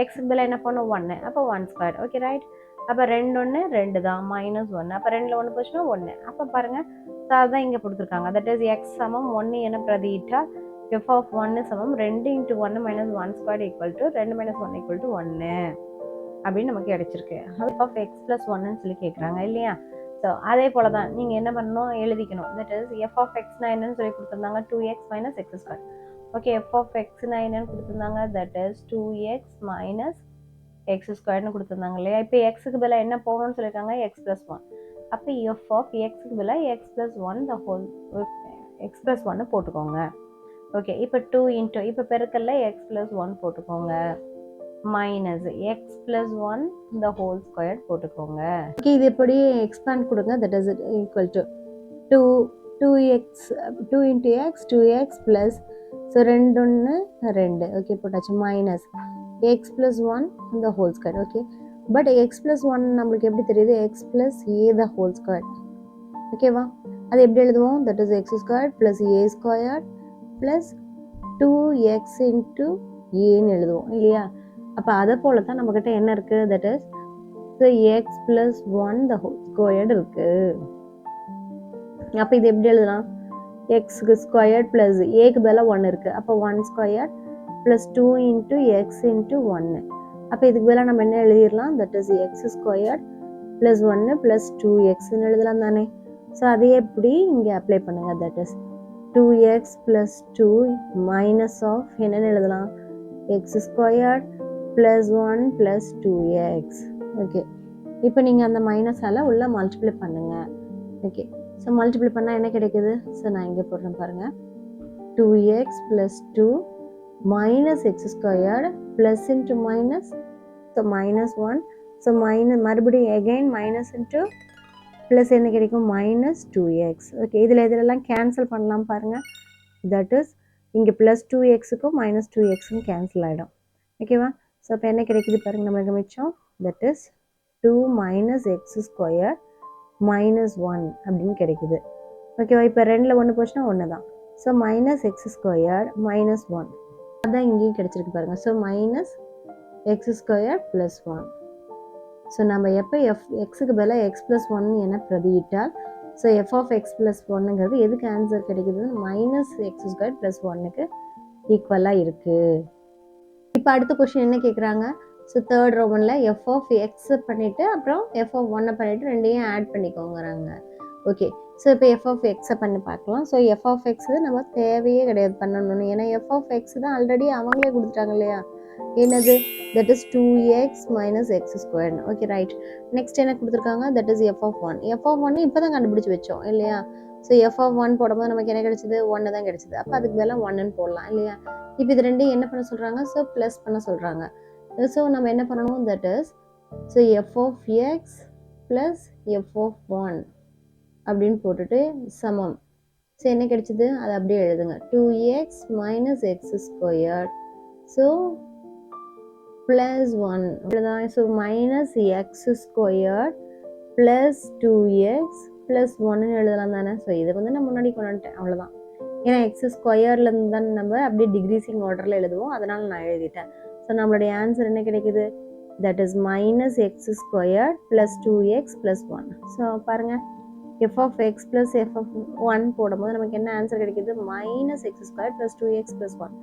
எக்ஸுக்கு பதிலாக என்ன பண்ணும்? 1. அப்போ 1². Okay, right. அப்போ 2 1 2 தான், -1. அப்போ 2ல் 1 போச்சுன்னா 1. அப்போ பாருங்கள், ஸோ அதுதான் இங்கே கொடுத்துருக்காங்க. தட் இஸ் x = 1 என பிரதியிட்டால் f(1) = 2 × 1 - 1² = 2 - 1 = 1 அப்படின்னு நமக்கு கிடைச்சிருக்கு. f(x + 1)ன்னு சொல்லி கேட்குறாங்க இல்லையா? ஸோ அதே போல் தான் நீங்கள் என்ன பண்ணணும்? எழுதிக்கணும். தட் இஸ் f(x) என்னன்னு சொல்லி கொடுத்துருந்தாங்க? 2x - x². ஓகே, f(x) என்னன்னு கொடுத்துருந்தாங்க? தட் இஸ் 2x - x² கொடுத்துருந்தாங்க இல்லையா? இப்போ எக்ஸுக்கு பதிலாக என்ன போகணும்னு சொல்லியிருக்காங்க? x + 1. அப்போ f(x)க்கு பதிலாக x + 1 x + 1 போட்டுக்கோங்க. ஓகே, இப்போ 2 × இப்போ பெருக்கல்ல x + 1 போட்டுக்கோங்க, மைனஸ் x + 1² போட்டுக்கோங்க. ஓகே, இது எப்படி எக்ஸ்பேண்ட் கொடுங்க? That is equal to 2x 2x plus, so 2 1 2. Okay, போட்டாச்சு. Minus x + 1² okay. But x + 1 நம்மளுக்கு எப்படி தெரியுது? x + a² ஓகேவா? அது எப்படி எழுதுவோம்? That is x squared plus A squared plus 2x into ஏன்னு எழுதுவோம் இல்லையா? அப்போ அதை போல தான் நம்மக்கிட்ட என்ன இருக்குது? That is so X plus 1 the whole squared இருக்குது. அப்போ இது எப்படி எழுதலாம்? எக்ஸுக்கு ஸ்கொயர்ட் ப்ளஸ் ஏக்கு பதிலாக 1 இருக்குது. அப்போ 1 squared plus 2 into x into 1. அப்போ இதுக்கு பதிலாக நம்ம என்ன எழுதிடலாம்? That is x squared plus 1 plus 2xன்னு எழுதலாம் தானே? ஸோ அதே எப்படி இங்கே அப்ளை பண்ணுங்கள். That is 2x plus 2 minus of என்னென்னு எழுதலாம்? X squared plus 1 plus 2x. Okay, இப்போ நீங்கள் அந்த மைனஸால் உள்ள மல்டிப்ளை பண்ணுங்கள். ஓகே, ஸோ மல்டிப்ளை பண்ணால் என்ன கிடைக்குது? ஸோ நான் இங்கே போடுறேன் பாருங்கள். 2x plus 2 minus X squared plus into minus, so minus 1. So மறுபடியும் எகைன் மைனஸ் இன்ட்டு ப்ளஸ் என்ன கிடைக்கும்? Minus 2x. ஓகே, இதில் இதெல்லாம் கேன்சல் பண்ணலாம் பாருங்கள். தட் இஸ் இங்கே ப்ளஸ் 2xக்கும் மைனஸ் 2xக்கும் கேன்சல் ஆகிடும். ஓகேவா? ஸோ அப்போ என்ன கிடைக்குது பாருங்கள் நம்மளுக்கு மிச்சம். That is 2 minus x square minus 1 அப்படின்னு கிடைக்குது. ஓகேவா? இப்போ 2ல் 1 போச்சுன்னா 1 தான். So minus x square minus 1 அதான் இங்கேயும் கிடச்சிருக்கு பாருங்கள். So minus x square plus 1. So நம்ம எப்போ எக்ஸுக்கு பதிலாக எக்ஸ் ப்ளஸ் 1 என பிரதியிட்டால் so f of x plus 1ங்கிறது எதுக்கு ஆன்சர் கிடைக்குது? மைனஸ் எக்ஸ் ஸ்கொயர் ப்ளஸ் 1க்கு ஈக்குவலாக இருக்குது. இப்போ அடுத்த கொஸ்டின் என்ன கேட்குறாங்க? ஸோ தேர்ட் ரோமனில் எஃப் ஆஃப் எக்ஸ் பண்ணிவிட்டு அப்புறம் எஃப் ஆஃப் 1 பண்ணிவிட்டு ரெண்டையும் ஆட் பண்ணிக்கோங்கிறாங்க. ஓகே, ஸோ இப்போ எஃப் ஆஃப் எக்ஸை பண்ணி பார்க்கலாம். ஸோ எஃப் ஆஃப் எக்ஸ் நம்ம தேவையே கிடையாது பண்ணணும்னு, ஏன்னா எஃப் ஆஃப் எக்ஸ் தான் ஆல்ரெடி அவங்களே கொடுத்துட்டாங்க இல்லையா? என்னது? That is 2x minus x square. Okay, right. Next என்ன கொடுத்துருக்காங்க? That is f of 1. F of 1 இப்போ தான் கண்டுபிடிச்சி வச்சோம் இல்லையா? ஸோ எஃப் ஆஃப் 1 போடும்போது நமக்கு என்ன கிடைச்சிது? 1 தான் கிடைச்சிது. அப்போ அதுக்கு பதிலாக 1ன்னு போடலாம் இல்லையா? இப்போ இது ரெண்டையும் என்ன பண்ண சொல்கிறாங்க? ஸோ ப்ளஸ் பண்ண சொல்கிறாங்க. ஸோ நம்ம என்ன பண்ணணும்? That is so f of x plus f of 1 அப்படின்னு போட்டுட்டு சமம். ஸோ என்ன கிடைச்சிது? அதை அப்படியே எழுதுங்க. 2x minus x square so plus 1 அவ்வளோதான். So minus x square plus 2x plus 1ன்னு எழுதலாம் தானே? ஸோ இதை வந்து நான் முன்னாடி கொண்டுட்டேன் அவ்வளோதான். ஏன்னா எக்ஸ் ஸ்கொயர்லேருந்து தான் நம்ம அப்படியே டிக்ரீசிங் ஆர்டரில் எழுதுவோம், அதனால் நான் எழுதிட்டேன். ஸோ நம்மளுடைய ஆன்சர் என்ன கிடைக்குது? That is minus x square plus 2x plus 1. So பாருங்கள், f of x plus f of 1 போடும்போது நமக்கு என்ன ஆன்சர் கிடைக்குது? Minus x square plus 2x plus 1.